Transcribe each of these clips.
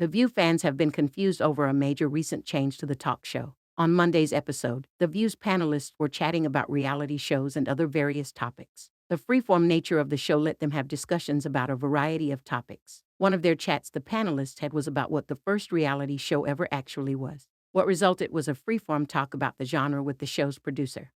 The View fans have been confused over a major recent change to the talk show. On Monday's episode, The View's panelists were chatting about reality shows and other various topics. The freeform nature of the show let them have discussions about a variety of topics. One of their chats the panelists had was about what the first reality show ever actually was. What resulted was a freeform talk about the genre with the show's producer,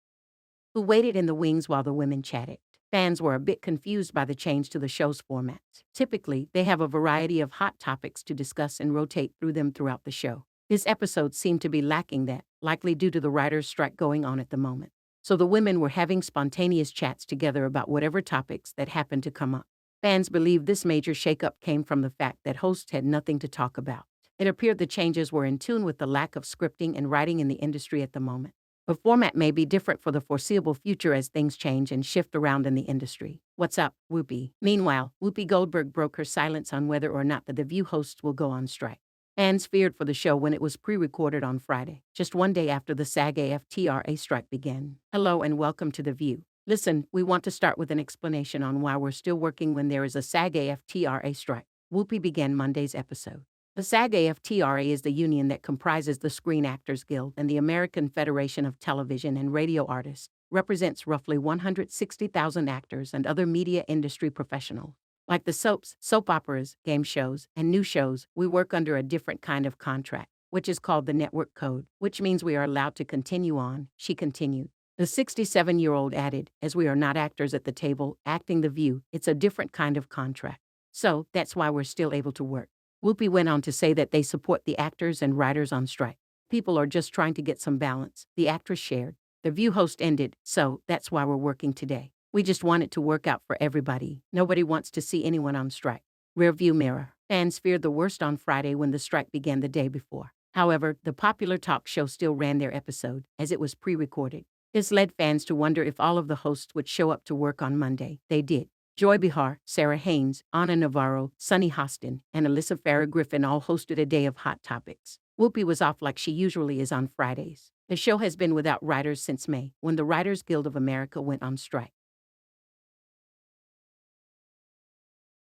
who waited in the wings while the women chatted. Fans were a bit confused by the change to the show's formats. Typically, they have a variety of hot topics to discuss and rotate through them throughout the show. This episode seemed to be lacking that, likely due to the writers' strike going on at the moment. So the women were having spontaneous chats together about whatever topics that happened to come up. Fans believe this major shakeup came from the fact that hosts had nothing to talk about. It appeared the changes were in tune with the lack of scripting and writing in the industry at the moment. The format may be different for the foreseeable future as things change and shift around in the industry. What's up, Whoopi? Meanwhile, Whoopi Goldberg broke her silence on whether or not The View hosts will go on strike. Fans feared for the show when it was pre-recorded on Friday, just one day after the SAG-AFTRA strike began. Hello and welcome to The View. Listen, we want to start with an explanation on why we're still working when there is a SAG-AFTRA strike. Whoopi began Monday's episode. The SAG-AFTRA is the union that comprises the Screen Actors Guild and the American Federation of Television and Radio Artists, represents roughly 160,000 actors and other media industry professionals. Like the soaps, soap operas, game shows, and news shows, we work under a different kind of contract, which is called the Network Code, which means we are allowed to continue on, she continued. The 67-year-old added, as we are not actors at the table, acting The View, it's a different kind of contract. So, that's why we're still able to work. Whoopi went on to say that they support the actors and writers on strike. People are just trying to get some balance, the actress shared. The View host ended, so that's why we're working today. We just want it to work out for everybody. Nobody wants to see anyone on strike. Rearview mirror. Fans feared the worst on Friday when the strike began the day before. However, the popular talk show still ran their episode, as it was pre-recorded. This led fans to wonder if all of the hosts would show up to work on Monday. They did. Joy Behar, Sarah Haynes, Anna Navarro, Sunny Hostin, and Alyssa Farah Griffin all hosted a day of hot topics. Whoopi was off like she usually is on Fridays. The show has been without writers since May, when the Writers Guild of America went on strike.